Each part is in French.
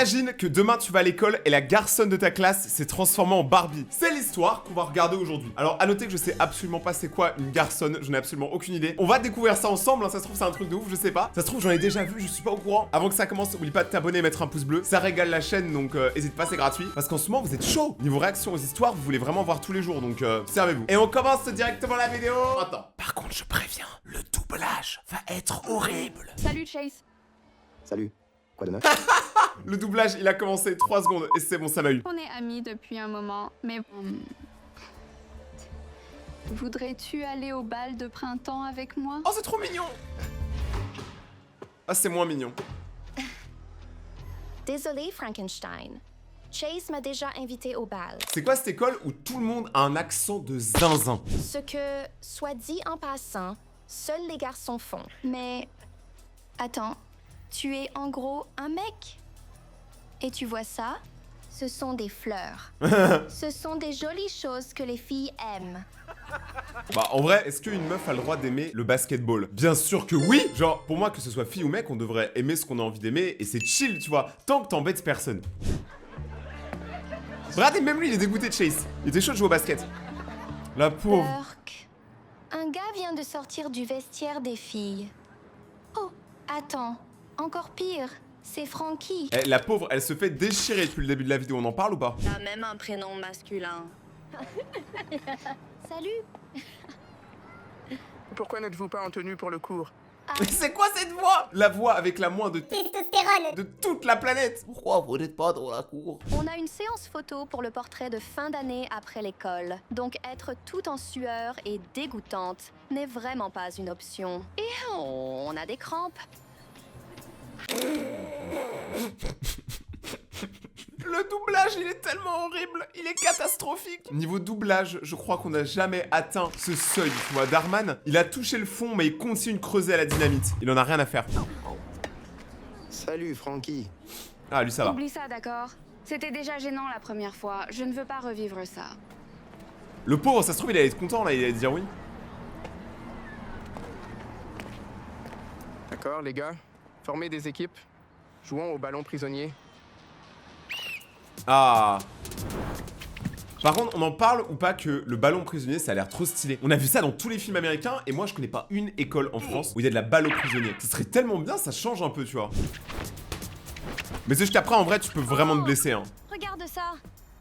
Imagine que demain tu vas à l'école et la garçonne de ta classe s'est transformée en Barbie. C'est l'histoire qu'on va regarder aujourd'hui. Alors à noter que je sais absolument pas c'est quoi une garçonne, je n'ai absolument aucune idée. On va découvrir ça ensemble, hein. Ça se trouve c'est un truc de ouf, je sais pas. Ça se trouve j'en ai déjà vu, je suis pas au courant. Avant que ça commence, n'oublie pas de t'abonner et mettre un pouce bleu. Ça régale la chaîne donc hésite pas, c'est gratuit. Parce qu'en ce moment vous êtes chaud. Niveau réaction aux histoires, vous voulez vraiment voir tous les jours donc servez-vous. Et on commence directement la vidéo. Attends. Par contre je préviens, le doublage va être horrible. Salut Chase. Salut. Quoi de neuf? Le doublage il a commencé 3 secondes et c'est bon, ça m'a eu. On est amis depuis un moment, mais voudrais-tu aller au bal de printemps avec moi? Oh c'est trop mignon. Ah c'est moins mignon. Désolé, Frankenstein. Chase m'a déjà invité au bal. C'est quoi cette école où tout le monde a un accent de zinzin? Ce que, soit dit en passant, seuls les garçons font. Mais attends, tu es en gros un mec. Et tu vois ça? Ce sont des fleurs. Ce sont des jolies choses que les filles aiment. Bah en vrai, est-ce qu'une meuf a le droit d'aimer le basketball? Bien sûr que oui. Genre, pour moi, que ce soit fille ou mec, on devrait aimer ce qu'on a envie d'aimer et c'est chill, tu vois, tant que t'embêtes personne. Regardez, même lui, il est dégoûté de Chase. Il était chaud de jouer au basket. La pauvre. Urk. Un gars vient de sortir du vestiaire des filles. Oh, attends. Encore pire. C'est Frankie. Eh, la pauvre, elle se fait déchirer depuis le début de la vidéo. On en parle ou pas? T'as même un prénom masculin. Salut. Pourquoi n'êtes-vous pas en tenue pour le cours? Mais c'est quoi cette voix? La voix avec la moins de Testostérone. de toute la planète. Pourquoi vous n'êtes pas dans la cour? On a une séance photo pour le portrait de fin d'année après l'école. Donc être tout en sueur et dégoûtante n'est vraiment pas une option. Et on a des crampes. Le doublage, il est tellement horrible, il est catastrophique. Niveau doublage, je crois qu'on n'a jamais atteint ce seuil. Tu vois, Darman, il a touché le fond, mais il continue de creuser à la dynamite. Il en a rien à faire. Salut, Frankie. Ah, lui, ça va. Oublie ça, d'accord? C'était déjà gênant la première fois. Je ne veux pas revivre ça. Le pauvre, ça se trouve, il allait être content, là, il allait dire oui. D'accord, les gars. Formez des équipes. Jouons au ballon prisonnier. Ah. Par contre, on en parle ou pas que le ballon prisonnier, ça a l'air trop stylé. On a vu ça dans tous les films américains et moi, je connais pas une école en France où il y a de la balle au prisonnier. Ce serait tellement bien, ça change un peu, tu vois. Mais c'est juste qu'après, en vrai, tu peux vraiment te blesser, hein. Regarde ça.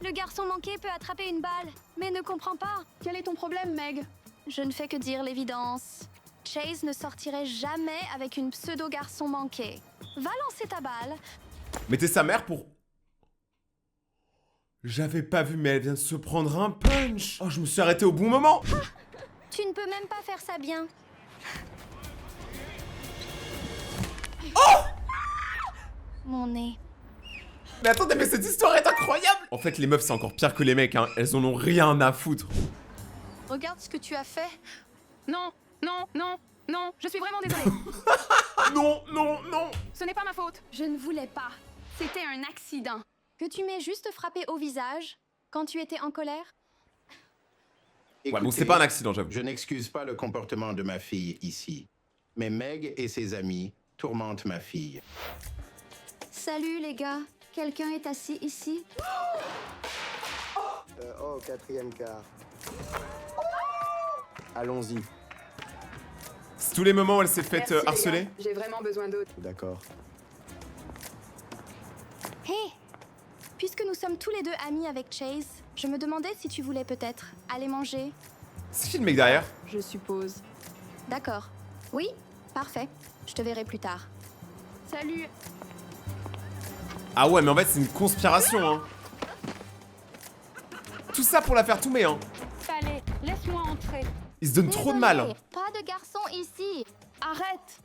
Le garçon manqué peut attraper une balle, mais ne comprend pas. Quel est ton problème, Meg? Je ne fais que dire l'évidence. Chase ne sortirait jamais avec une pseudo-garçon manqué. Va lancer ta balle. Mais t'es sa mère pour... J'avais pas vu, mais elle vient de se prendre un punch. Oh, je me suis arrêté au bon moment. Tu ne peux même pas faire ça bien. Oh! Mon nez. Mais attendez, mais cette histoire est incroyable. En fait, les meufs, c'est encore pire que les mecs, hein. Elles en ont rien à foutre. Regarde ce que tu as fait. Non, non, non, non, je suis vraiment désolée. Non, non, non. Ce n'est pas ma faute. Je ne voulais pas. C'était un accident. Que tu m'aies juste frappé au visage quand tu étais en colère. Ouais, bon, Écoutez, c'est pas un accident, j'avoue. Je n'excuse pas le comportement de ma fille ici. Mais Meg et ses amis tourmentent ma fille. Salut les gars. Quelqu'un est assis ici? Oh, quatrième quart. Allons-y. C'est tous les moments où elle s'est faite harceler. J'ai vraiment besoin d'autre. D'accord. Hé! Puisque nous sommes tous les deux amis avec Chase, je me demandais si tu voulais peut-être aller manger. C'est qui le mec derrière? Je suppose. D'accord. Oui? Parfait. Je te verrai plus tard. Salut. Ah ouais, mais en fait, c'est une conspiration, hein. Tout ça pour la faire tomber, hein. Allez, laisse-moi entrer. Il se donne trop de mal. Désolée, pas de garçon ici. Arrête.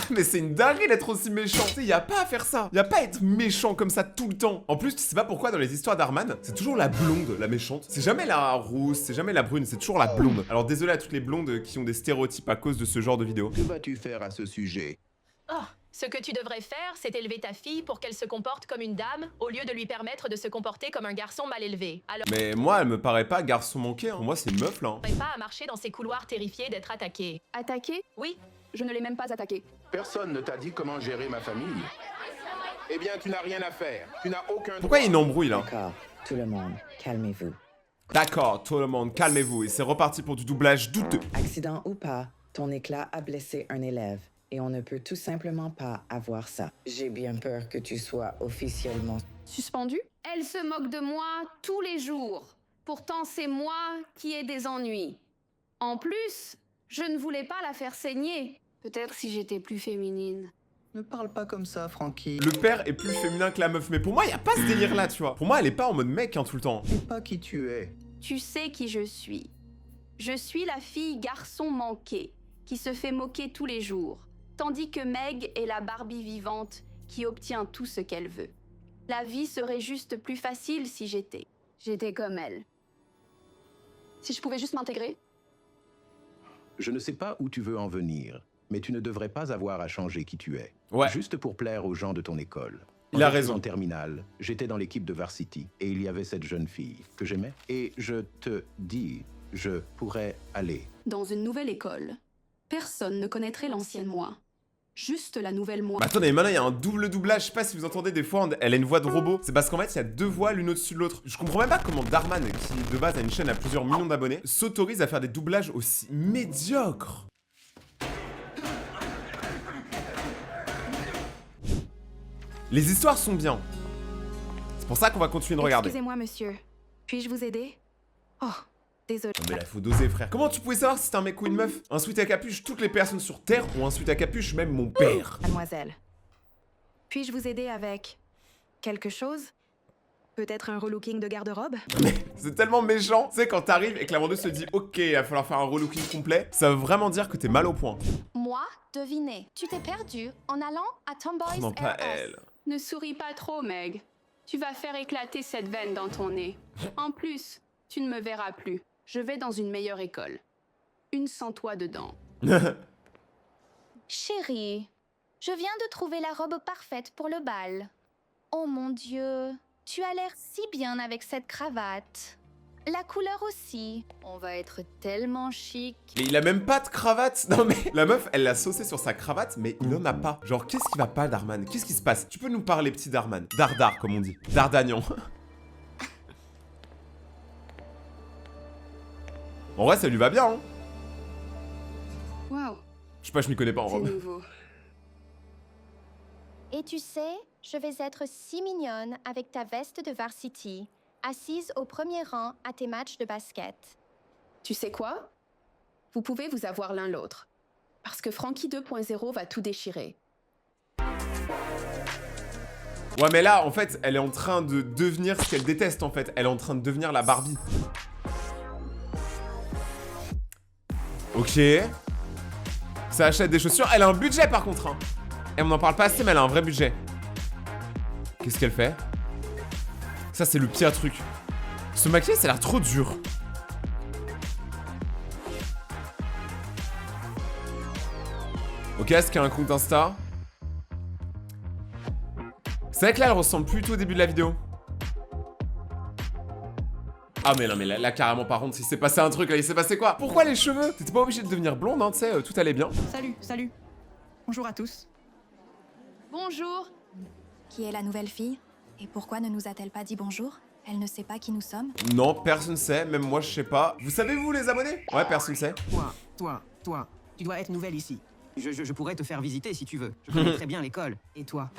Mais c'est une dinguerie d'être aussi méchant. Tu sais, y a pas à faire ça. Y a pas à être méchant comme ça tout le temps. En plus, tu sais pas pourquoi dans les histoires d'Arman, c'est toujours la blonde, la méchante. C'est jamais la rousse, c'est jamais la brune, c'est toujours la blonde. Alors désolé à toutes les blondes qui ont des stéréotypes à cause de ce genre de vidéo. Que vas-tu faire à ce sujet? Oh, Ce que tu devrais faire, c'est élever ta fille pour qu'elle se comporte comme une dame, au lieu de lui permettre de se comporter comme un garçon mal élevé. Alors, Mais moi, elle me paraît pas garçon manqué, hein. Pour moi, c'est une meuf, là. Hein. n'aurais pas à marcher dans ces couloirs terrifiés d'être attaquée. Attaqué? Oui, Je ne l'ai même pas attaqué. Personne ne t'a dit comment gérer ma famille. Eh bien, tu n'as rien à faire. Tu n'as aucun Pourquoi il y a droit. une embrouille, là? D'accord, tout le monde, calmez-vous. D'accord, tout le monde, calmez-vous. Et c'est reparti pour du doublage douteux. Accident ou pas, ton éclat a blessé un élève et on ne peut tout simplement pas avoir ça. J'ai bien peur que tu sois officiellement... Suspendu? Elle se moque de moi tous les jours. Pourtant, c'est moi qui ai des ennuis. En plus, je ne voulais pas la faire saigner. Peut-être si j'étais plus féminine. Ne parle pas comme ça, Frankie. Le père est plus féminin que la meuf. Mais pour moi, il y a pas ce délire-là, tu vois. Pour moi, elle est pas en mode mec, hein, tout le temps. Dis pas qui tu es. Tu sais qui je suis. Je suis la fille garçon manqué, qui se fait moquer tous les jours. Tandis que Meg est la Barbie vivante, qui obtient tout ce qu'elle veut. La vie serait juste plus facile si j'étais comme elle. Si je pouvais juste m'intégrer? Je ne sais pas où tu veux en venir, mais tu ne devrais pas avoir à changer qui tu es. Ouais. Juste pour plaire aux gens de ton école. Il a Quand j'étais raison. En terminale, j'étais dans l'équipe de Varsity et il y avait cette jeune fille que j'aimais. Et je te dis, je pourrais aller. Dans une nouvelle école, personne ne connaîtrait l'ancienne moi. Juste la nouvelle moi. Bah attendez, maintenant il y a un double doublage, je sais pas si vous entendez des fois, elle a une voix de robot. C'est parce qu'en fait il y a deux voix l'une au-dessus de l'autre. Je comprends même pas comment Darman, qui de base a une chaîne à plusieurs millions d'abonnés, s'autorise à faire des doublages aussi médiocres. Les histoires sont bien. C'est pour ça qu'on va continuer de regarder. Excusez-moi, monsieur. Puis-je vous aider? Oh, désolé. Non mais là faut doser frère. Comment tu pouvais savoir si c'était un mec ou une meuf? Un sweat à capuche, toutes les personnes sur Terre ont un sweat à capuche, même mon père. Mademoiselle, puis-je vous aider avec quelque chose? Peut-être un relooking de garde-robe? Mais c'est tellement méchant. Tu sais quand t'arrives et que la vendeuse se dit ok, il va falloir faire un relooking complet, ça veut vraiment dire que t'es mal au point. Moi, devinez, tu t'es perdu en allant à Tomboys Non pas R Us. elle. Ne souris pas trop, Meg. Tu vas faire éclater cette veine dans ton nez. En plus, tu ne me verras plus. Je vais dans une meilleure école. Une sans toi dedans. Chérie, je viens de trouver la robe parfaite pour le bal. Oh mon Dieu, tu as l'air si bien avec cette cravate. La couleur aussi. On va être tellement chic. Mais il a même pas de cravate. Non mais la meuf, elle l'a saucé sur sa cravate, mais il en a pas. Genre qu'est-ce qui va pas Darman? Qu'est-ce qui se passe? Tu peux nous parler petit Darman? Dardar comme on dit. Dardagnon. En vrai ça lui va bien hein. Waouh, Je sais pas, je m'y connais pas en c'est robe. nouveau. Et tu sais, je vais être si mignonne avec ta veste de Varsity, assise au premier rang à tes matchs de basket. Tu sais quoi? Vous pouvez vous avoir l'un l'autre. Parce que Frankie 2.0 va tout déchirer. Ouais mais là en fait elle est en train de devenir ce qu'elle déteste en fait. Elle est en train de devenir la Barbie. Ok. Ça achète des chaussures. Elle a un budget par contre hein. Et on n'en parle pas assez mais elle a un vrai budget. Qu'est-ce qu'elle fait? Ça c'est le pire truc. Ce maquillage ça a l'air trop dur. Ok, est-ce qu'il y a un compte Insta? C'est vrai que là, elle ressemble plutôt au début de la vidéo. Ah mais non mais là carrément par contre il s'est passé un truc là, il s'est passé quoi? Pourquoi les cheveux? T'étais pas obligé de devenir blonde hein, tu sais, tout allait bien. Salut. Bonjour à tous. Bonjour. Qui est la nouvelle fille? Et pourquoi ne nous a-t-elle pas dit bonjour? Elle ne sait pas qui nous sommes? Non, personne sait, même moi je sais pas. Vous savez vous les abonnés? Ouais, personne sait. Toi, tu dois être nouvelle ici. Je pourrais te faire visiter si tu veux. Je connais très bien l'école. Et toi?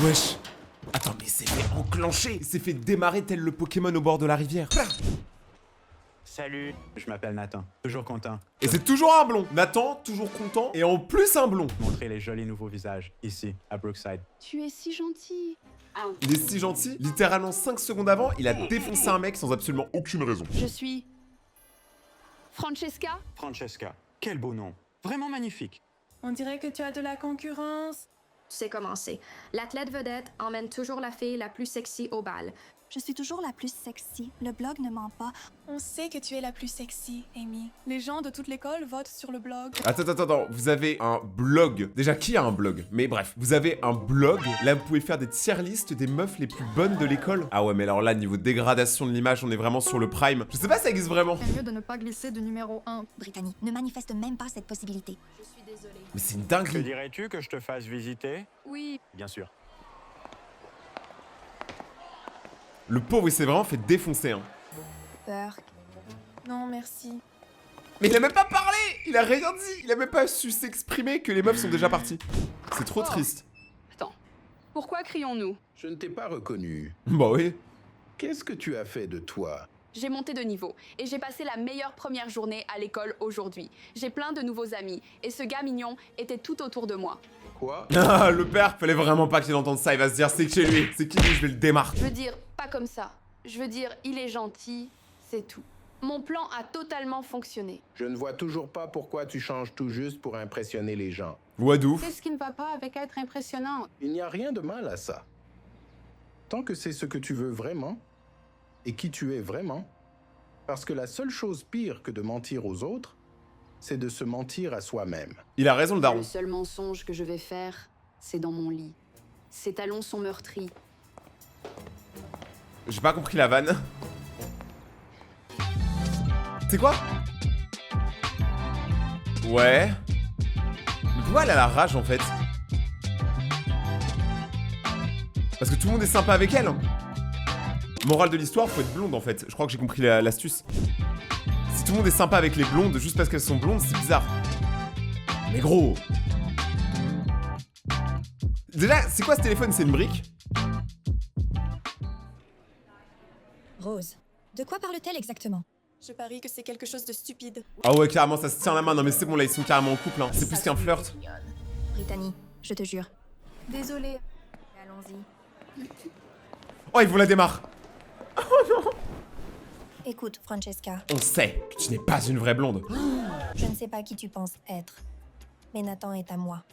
Wesh. Attends, mais c'est fait enclencher. Il s'est fait démarrer tel le Pokémon au bord de la rivière. Salut, je m'appelle Nathan. Toujours content Et c'est toujours un blond. Nathan, toujours content. Et en plus un blond. de montrer les jolis nouveaux visages ici, à Brookside. Tu es si gentil. Il est si gentil. Littéralement 5 secondes avant, il a défoncé un mec sans absolument aucune raison. Je suis... Francesca? Francesca, quel beau nom. Vraiment magnifique. On dirait que tu as de la concurrence. Tu sais comment c'est. L'athlète vedette emmène toujours la fille la plus sexy au bal. Je suis toujours la plus sexy. Le blog ne ment pas. On sait que tu es la plus sexy, Amy. Les gens de toute l'école votent sur le blog. Attends, vous avez un blog. Déjà, qui a un blog? Mais bref, vous avez un blog. Là, vous pouvez faire des tier lists des meufs les plus bonnes de l'école. Ah ouais, mais alors là, niveau dégradation de l'image, on est vraiment sur le prime. Je sais pas si ça existe vraiment. C'est mieux de ne pas glisser du numéro 1. Brittany, ne manifeste même pas cette possibilité. Je suis désolée. Mais c'est une Que dinguerie. dirais-tu que je te fasse visiter? Oui. Bien sûr. Le pauvre, il s'est vraiment fait défoncer, hein. Burke. Non, merci. Mais il a même pas parlé! Il a rien dit! Il a même pas su s'exprimer que les meufs sont déjà parties. C'est trop triste. Attends. Pourquoi crions-nous? Je ne t'ai pas reconnu. Bah oui. Qu'est-ce que tu as fait de toi? J'ai monté de niveau et j'ai passé la meilleure première journée à l'école aujourd'hui. J'ai plein de nouveaux amis et ce gars mignon était tout autour de moi. Quoi? Ah, le père, fallait vraiment pas qu'il entende ça. Il va se dire, c'est que chez lui. C'est qui lui, je vais le démarrer. Je veux dire, pas comme ça. Je veux dire, il est gentil, c'est tout. Mon plan a totalement fonctionné. Je ne vois toujours pas pourquoi tu changes tout juste pour impressionner les gens. Wadouf. Qu'est-ce qui ne va pas avec être impressionnant? Il n'y a rien de mal à ça. Tant que c'est ce que tu veux vraiment et qui tu es vraiment. Parce que la seule chose pire que de mentir aux autres, c'est de se mentir à soi-même. Il a raison, le daron. Le seul mensonge que je vais faire, c'est dans mon lit. Ces talons sont meurtris. J'ai pas compris la vanne. C'est quoi? Ouais. Mais pourquoi elle a la rage en fait? Parce que tout le monde est sympa avec elle. Morale de l'histoire, faut être blonde en fait. Je crois que j'ai compris l'astuce. Si tout le monde est sympa avec les blondes juste parce qu'elles sont blondes, c'est bizarre. Mais gros. Déjà, c'est quoi ce téléphone? C'est une brique? Rose, de quoi parle-t-elle exactement? Je parie que c'est quelque chose de stupide. Ah ouais, carrément, ça se tient la main. Non mais c'est bon, là, ils sont carrément en couple. Hein. C'est plus qu'un flirt. Brittany, je te jure. Désolée. Allons-y. Oh, ils vont la démarrer. Écoute, Francesca, On sait que tu n'es pas une vraie blonde. je ne sais pas qui tu penses être, mais Nathan est à moi.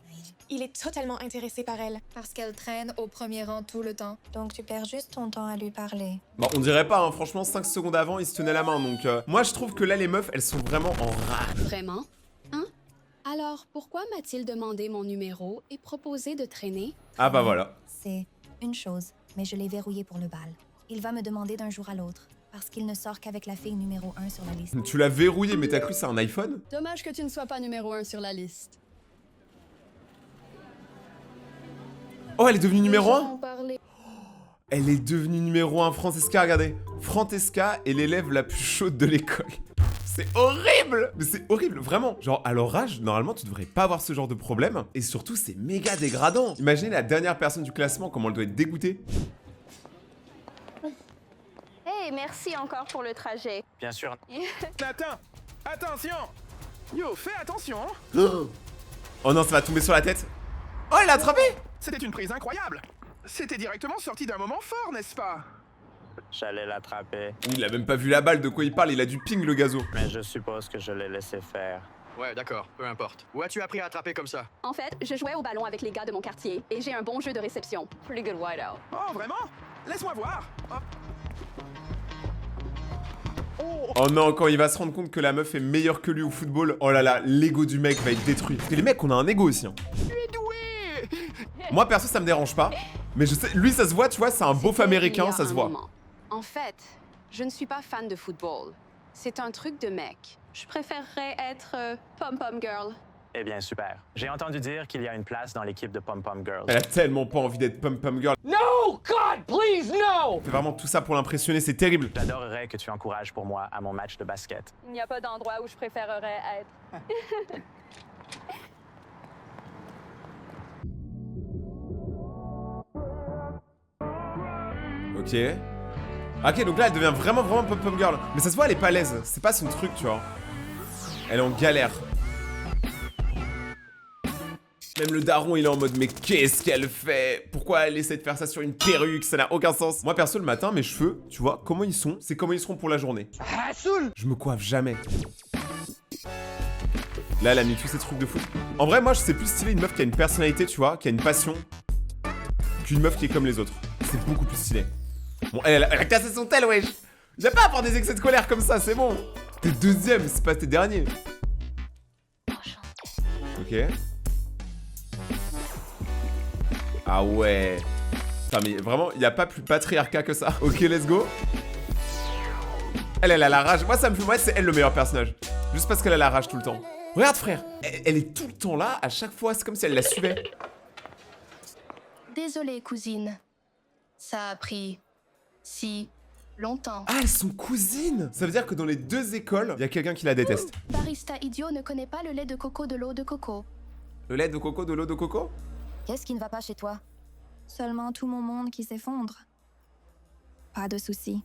Il est totalement intéressé par elle. Parce qu'elle traîne au premier rang tout le temps. Donc tu perds juste ton temps à lui parler. Bon, on dirait pas, hein. Franchement, 5 secondes avant, ils se tenaient la main. Donc, moi, je trouve que là, les meufs, elles sont vraiment en rage. Vraiment? Hein? Alors, pourquoi m'a-t-il demandé mon numéro et proposé de traîner? Ah bah voilà. C'est une chose, mais je l'ai verrouillé pour le bal. Il va me demander d'un jour à l'autre, parce qu'il ne sort qu'avec la fille numéro 1 sur la liste. Tu l'as verrouillé, mais t'as cru que c'est un iPhone? Dommage que tu ne sois pas numéro 1 sur la liste. Oh, elle est devenue numéro 1? Parler. Elle est devenue numéro 1, Francesca, regardez. Francesca est l'élève la plus chaude de l'école. C'est horrible! Mais c'est horrible, vraiment. Genre, à leur âge, normalement, tu devrais pas avoir ce genre de problème. Et surtout, c'est méga dégradant. Imaginez la dernière personne du classement, comment elle doit être dégoûtée. Hey, merci encore pour le trajet. Bien sûr. Nathan, attention! Yo, fais attention! Oh non, ça va tomber sur la tête. Oh, il l'a attrapé! C'était une prise incroyable! C'était directement sorti d'un moment fort, n'est-ce pas? J'allais l'attraper, Il a même pas vu la balle, de quoi il parle, il a du ping le gazo. mais je suppose que je l'ai laissé faire. Ouais, d'accord, peu importe. Où as-tu appris à attraper comme ça? En fait, je jouais au ballon avec les gars de mon quartier et j'ai un bon jeu de réception. Pretty good wideout. Oh, vraiment? Laisse-moi voir! Oh non, quand il va se rendre compte que la meuf est meilleure que lui au football, oh là là, l'ego du mec va être détruit. Parce que les mecs, on a un ego aussi. Hein. Tu es doué! Moi, perso, ça me dérange pas. Mais je sais, lui, ça se voit, tu vois, c'est un beauf américain, ça se voit. En fait, je ne suis pas fan de football. C'est un truc de mec. Je préférerais être pom-pom girl. Eh bien, super. J'ai entendu dire qu'il y a une place dans l'équipe de Pom Pom Girls. Elle a tellement pas envie d'être pom-pom girl. No, God, please, no! Elle fait vraiment tout ça pour l'impressionner, c'est terrible. J'adorerais que tu encourages pour moi à mon match de basket. Il n'y a pas d'endroit où je préférerais être. Ok. Ok, donc là, elle devient vraiment pom-pom girl. Mais ça se voit, elle est pas à l'aise. C'est pas son truc, tu vois. Elle est en galère. Même le daron, il est en mode, mais qu'est-ce qu'elle fait? Pourquoi elle essaie de faire ça sur une perruque? Ça n'a aucun sens. Moi, perso, le matin, mes cheveux, tu vois, comment ils sont? C'est comment ils seront pour la journée. Je me coiffe jamais. Là, elle a mis tous ces trucs de fou. En vrai, moi, c'est plus stylé une meuf qui a une personnalité, tu vois, qui a une passion, qu'une meuf qui est comme les autres. C'est beaucoup plus stylé. Bon, elle a cassé son tel, wesh. J'ai pas à avoir des excès de colère comme ça, c'est bon. T'es deuxième, c'est pas tes derniers. Ok. Ah ouais. Putain, mais vraiment, il y a pas plus patriarcat que ça. Ok, let's go. Elle a la rage. Moi, ça me fait... Moi, c'est elle le meilleur personnage. Juste parce qu'elle a la rage tout le temps. Regarde, frère. Elle est tout le temps là, à chaque fois. C'est comme si elle la suivait. Désolée, cousine. Ça a pris si longtemps. Ah, elles sont cousines. Ça veut dire que dans les deux écoles, il y a quelqu'un qui la déteste. Barista idiot ne connaît pas le lait de coco de l'eau de coco. Le lait de coco de l'eau de coco? Qu'est-ce qui ne va pas chez toi? Seulement tout mon monde qui s'effondre. Pas de souci.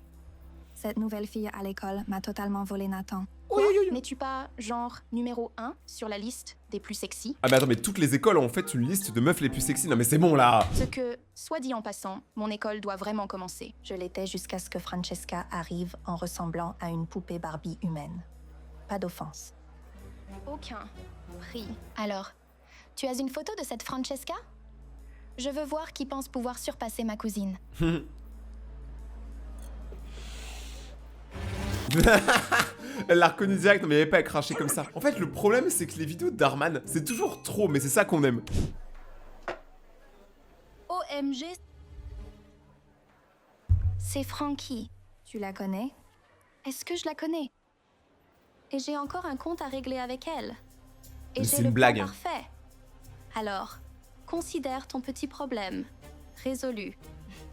Cette nouvelle fille à l'école m'a totalement volé Nathan. Quoi? N'es-tu pas genre numéro 1 sur la liste des plus sexy? Ah mais attends, mais toutes les écoles ont fait une liste de meufs les plus sexy. Non mais c'est bon là. Ce que, soit dit en passant, mon école doit vraiment commencer. Je l'étais jusqu'à ce que Francesca arrive en ressemblant à une poupée Barbie humaine. Pas d'offense. Aucun prix. Alors, tu as une photo de cette Francesca? Je veux voir qui pense pouvoir surpasser ma cousine. Elle l'a reconnu direct, mais il n'y avait pas à cracher comme ça. En fait, le problème, c'est que les vidéos d'Arman, c'est toujours trop, mais c'est ça qu'on aime. OMG. C'est Frankie. Tu la connais? Est-ce que je la connais? Et j'ai encore un compte à régler avec elle. Et Mais j'ai c'est le une plan blague. parfait. Alors, considère ton petit problème résolu.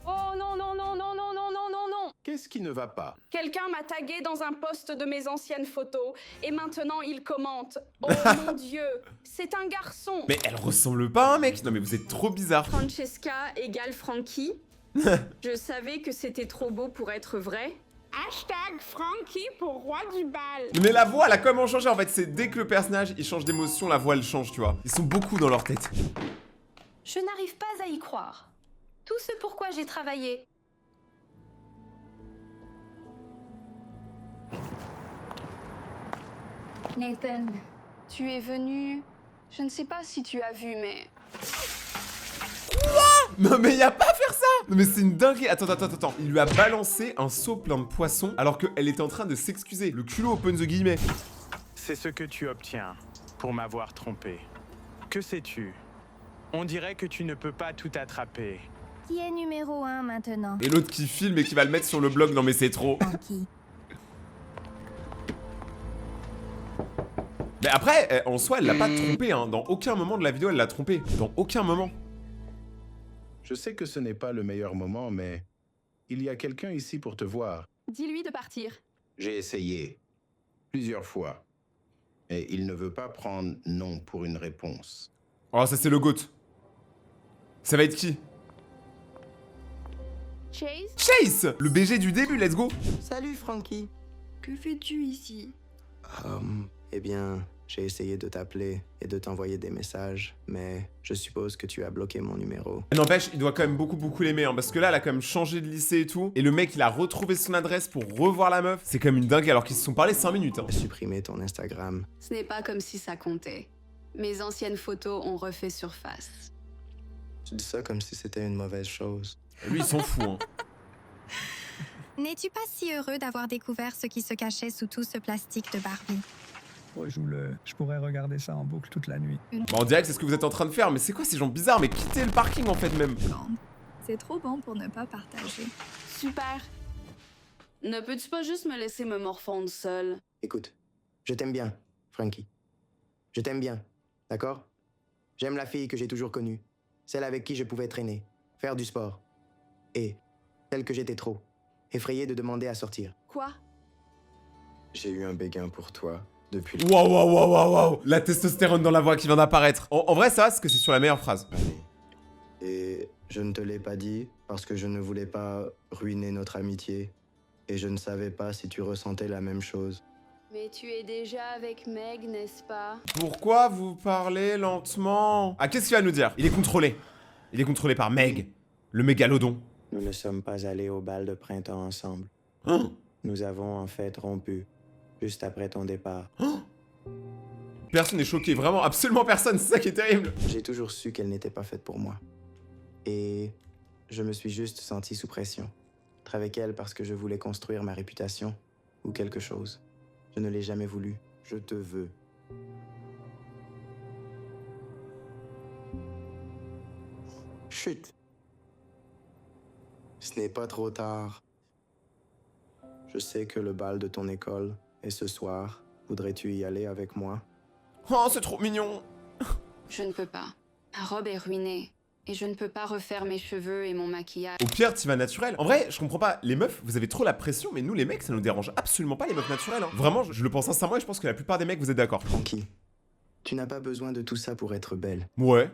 Oh non, non, non, non, non, non, non, non, non! Qu'est-ce qui ne va pas? Quelqu'un m'a tagué dans un post de mes anciennes photos et maintenant il commente. Oh mon Dieu, c'est un garçon! Mais elle ressemble pas à un mec. Non mais vous êtes trop bizarre. Francesca égale Frankie. Je savais que c'était trop beau pour être vrai. Hashtag Frankie pour roi du bal. Mais la voix, elle a comment changé en fait. C'est dès que le personnage, il change d'émotion, la voix, elle change, tu vois. Ils sont beaucoup dans leur tête. Je n'arrive pas à y croire. Tout ce pourquoi j'ai travaillé. Nathan, tu es venu. Je ne sais pas si tu as vu, mais. Non mais y a pas à faire ça. Non mais c'est une dinguerie. Attends. Il lui a balancé un seau plein de poissons alors qu'elle était en train de s'excuser. Le culot open the guillemets. C'est ce que tu obtiens pour m'avoir trompé. Que sais-tu? On dirait que tu ne peux pas tout attraper. Qui est numéro 1 maintenant? Et l'autre qui filme et qui va le mettre sur le blog. Non mais c'est trop. Frankie. Mais après, en soi, elle l'a pas trompé, hein. Dans aucun moment de la vidéo, elle l'a trompé. Dans aucun moment. Je sais que ce n'est pas le meilleur moment, mais il y a quelqu'un ici pour te voir. Dis-lui de partir. J'ai essayé plusieurs fois, et il ne veut pas prendre non pour une réponse. Oh, ça c'est le GOAT. Ça va être qui? Chase? Chase! Le BG du début, let's go! Salut Frankie. Que fais-tu ici? Eh bien, j'ai essayé de t'appeler et de t'envoyer des messages, mais je suppose que tu as bloqué mon numéro. N'empêche, il doit quand même beaucoup l'aimer, hein, parce que là, elle a quand même changé de lycée et tout, et le mec, il a retrouvé son adresse pour revoir la meuf. C'est quand même une dingue alors qu'ils se sont parlé 5 minutes. Hein. Supprimer ton Instagram. Ce n'est pas comme si ça comptait. Mes anciennes photos ont refait surface. Tu dis ça comme si c'était une mauvaise chose. Lui, il s'en fout. Hein. N'es-tu pas si heureux d'avoir découvert ce qui se cachait sous tout ce plastique de Barbie? Je pourrais regarder ça en boucle toute la nuit. Bon, on dirait que c'est ce que vous êtes en train de faire, mais c'est quoi ces gens bizarres? Mais quittez le parking en fait même. C'est trop bon pour ne pas partager. Super. Ne peux-tu pas juste me laisser me morfondre seule? Écoute, je t'aime bien, Frankie. Je t'aime bien, d'accord? J'aime la fille que j'ai toujours connue. Celle avec qui je pouvais traîner, faire du sport. Et celle que j'étais trop, effrayée de demander à sortir. Quoi? J'ai eu un béguin pour toi. Depuis Waouh. La testostérone dans la voix qui vient d'apparaître. En vrai, ça, c'est que c'est sur la meilleure phrase. Et je ne te l'ai pas dit parce que je ne voulais pas ruiner notre amitié. Et je ne savais pas si tu ressentais la même chose. Mais tu es déjà avec Meg, n'est-ce pas? Pourquoi vous parlez lentement? Ah, qu'est-ce qu'il va nous dire? Il est contrôlé. Il est contrôlé par Meg, le mégalodon. Nous ne sommes pas allés au bal de printemps ensemble. Hein? Nous avons en fait rompu. Juste après ton départ. Personne n'est choqué, vraiment, absolument personne, c'est ça qui est terrible. J'ai toujours su qu'elle n'était pas faite pour moi. Et je me suis juste senti sous pression. Être avec elle parce que je voulais construire ma réputation ou quelque chose. Je ne l'ai jamais voulu. Je te veux. Chut. Ce n'est pas trop tard. Je sais que le bal de ton école est ce soir. Voudrais-tu y aller avec moi? Oh, c'est trop mignon. Je ne peux pas. Ma robe est ruinée. Et je ne peux pas refaire mes cheveux et mon maquillage. Au pire, t'y vas naturel. En vrai, je comprends pas. Les meufs, vous avez trop la pression, mais nous, les mecs, ça nous dérange absolument pas, les meufs naturelles. Hein. Vraiment, je le pense sincèrement et je pense que la plupart des mecs, vous êtes d'accord. Frankie, tu n'as pas besoin de tout ça pour être belle. Ouais.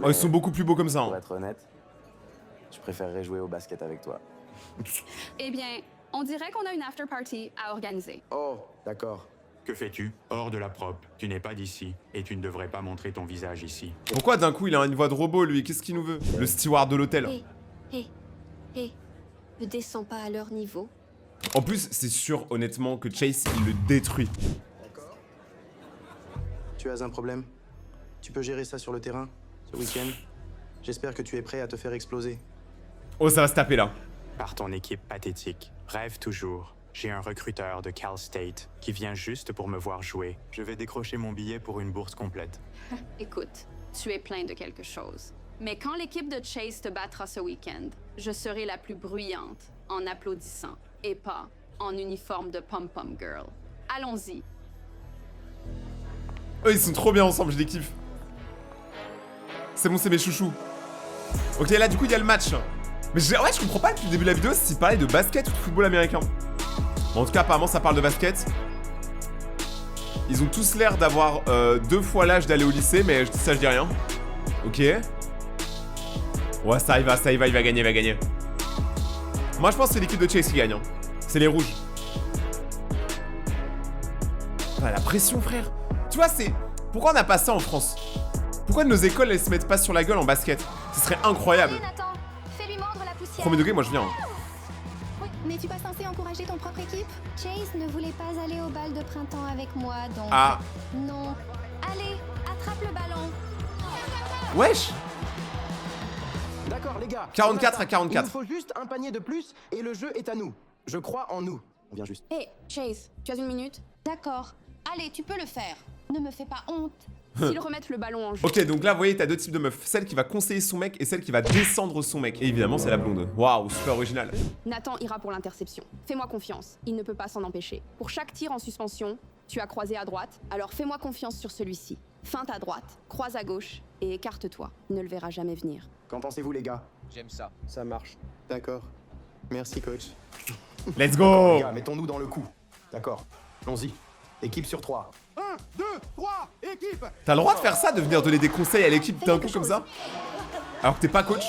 Oh, ils sont beaucoup plus beaux comme ça. Hein. Pour être honnête, je préférerais jouer au basket avec toi. Eh bien, on dirait qu'on a une after party à organiser. Oh, d'accord. Que fais-tu? Hors de la prop. Tu n'es pas d'ici et tu ne devrais pas montrer ton visage ici. Pourquoi d'un coup il a une voix de robot lui? Qu'est-ce qu'il nous veut? Le steward de l'hôtel. Ne descends pas à leur niveau. En plus, c'est sûr honnêtement que Chase il le détruit. D'accord. Tu as un problème? Tu peux gérer ça sur le terrain, ce week-end? J'espère que tu es prêt à te faire exploser. Oh, ça va se taper là. Par ton équipe pathétique. Rêve toujours. J'ai un recruteur de Cal State qui vient juste pour me voir jouer. Je vais décrocher mon billet pour une bourse complète. Écoute, tu es plein de quelque chose. Mais quand l'équipe de Chase te battra ce week-end, je serai la plus bruyante en applaudissant et pas en uniforme de pom-pom girl. Allons-y. Oh, ils sont trop bien ensemble, je les kiffe. C'est bon, c'est mes chouchous. Ok, là du coup il y a le match. Mais ouais, je comprends pas depuis le début de la vidéo s'il parlait de basket ou de football américain. Bon, en tout cas, apparemment, ça parle de basket. Ils ont tous l'air d'avoir 2 fois l'âge d'aller au lycée, mais ça, je dis rien. Ok. Ouais, ça y va, il va gagner, Moi, je pense que c'est l'équipe de Chase qui gagne. Hein. C'est les rouges. Ah, la pression, frère. Tu vois, c'est... Pourquoi on n'a pas ça en France? Pourquoi nos écoles, elles se mettent pas sur la gueule en basket? Ce serait incroyable. Nathan, fais-lui mordre la poussière. Premier degré, moi, je viens. Oui, n'es-tu pas censé encourager ton propre équipe? Chase ne voulait pas aller au bal de printemps avec moi, donc... Ah. Non. Allez, attrape le ballon. Wesh. D'accord, les gars. 44 à 44. Il nous faut juste un panier de plus et le jeu est à nous. Je crois en nous. On vient juste. Hé, Chase, tu as une minute? D'accord. Allez, tu peux le faire. Ne me fais pas honte. S'ils remettent le ballon en jeu... Ok, donc là, vous voyez, t'as 2 types de meufs. Celle qui va conseiller son mec et celle qui va descendre son mec. Et évidemment, c'est la blonde. Waouh, super original. Nathan ira pour l'interception. Fais-moi confiance, il ne peut pas s'en empêcher. Pour chaque tir en suspension, tu as croisé à droite, alors fais-moi confiance sur celui-ci. Feinte à droite, croise à gauche et écarte-toi. Il ne le verra jamais venir. Qu'en pensez-vous, les gars? J'aime ça. Ça marche. D'accord. Merci, coach. Let's go. Les gars, mettons-nous dans le coup. D'accord. Allons-y. Équipe sur 3. 1, 2, 3, équipe! T'as le droit de faire ça, de venir donner des conseils à l'équipe d'un coup comme ça? Alors que t'es pas coach?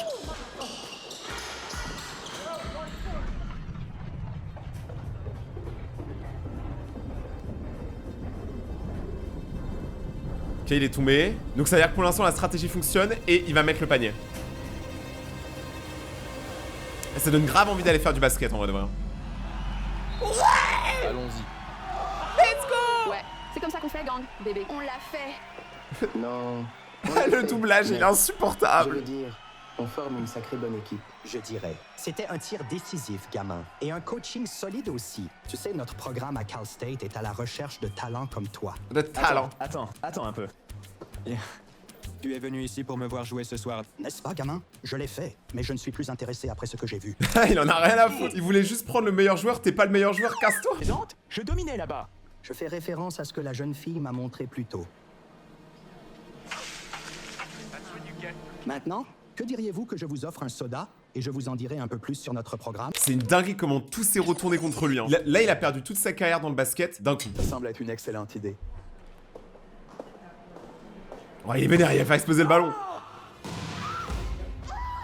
Ok, il est tombé. Donc ça veut dire que pour l'instant la stratégie fonctionne et il va mettre le panier. Et ça donne grave envie d'aller faire du basket en vrai de vrai. Ouais. Allons-y. Let's go! Ouais, c'est comme ça qu'on fait, gang, bébé. On l'a fait. Non. Le doublage, il est insupportable. Je veux dire, on forme une sacrée bonne équipe. Je dirais. C'était un tir décisif, gamin. Et un coaching solide aussi. Tu sais, notre programme à Cal State est à la recherche de talents comme toi. De talent. Attends un peu. Tu es venu ici pour me voir jouer ce soir. N'est-ce pas, gamin? Je l'ai fait, mais je ne suis plus intéressé après ce que j'ai vu. Il en a rien à foutre. Il voulait juste prendre le meilleur joueur. T'es pas le meilleur joueur, casse-toi. Je dominais là-bas. Je fais référence à ce que la jeune fille m'a montré plus tôt. Maintenant, que diriez-vous que je vous offre un soda et je vous en dirai un peu plus sur notre programme? C'est une dinguerie comment tout s'est retourné contre lui. Hein. Là, il a perdu toute sa carrière dans le basket d'un coup. Ça semble être une excellente idée. Oh, il est vénère, il va faire exploser le ballon.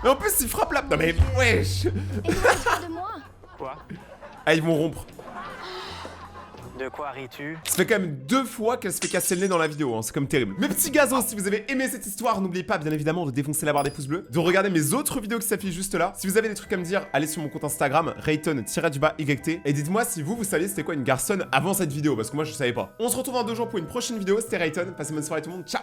Mais en plus, il frappe là. Non mais wesh. Quoi? Ah, ils vont rompre. De quoi ris-tu? Ça fait quand même 2 fois qu'elle se fait casser le nez dans la vidéo, hein. C'est comme terrible. Mes petits gazos, si vous avez aimé cette histoire, n'oubliez pas bien évidemment de défoncer la barre des pouces bleus, de regarder mes autres vidéos qui s'affichent juste là. Si vous avez des trucs à me dire, allez sur mon compte Instagram, Rayton_YT, et dites-moi si vous saviez c'était quoi une garçonne avant cette vidéo, parce que moi je savais pas. On se retrouve dans 2 jours pour une prochaine vidéo, c'était Rayton, passez une bonne soirée tout le monde, ciao.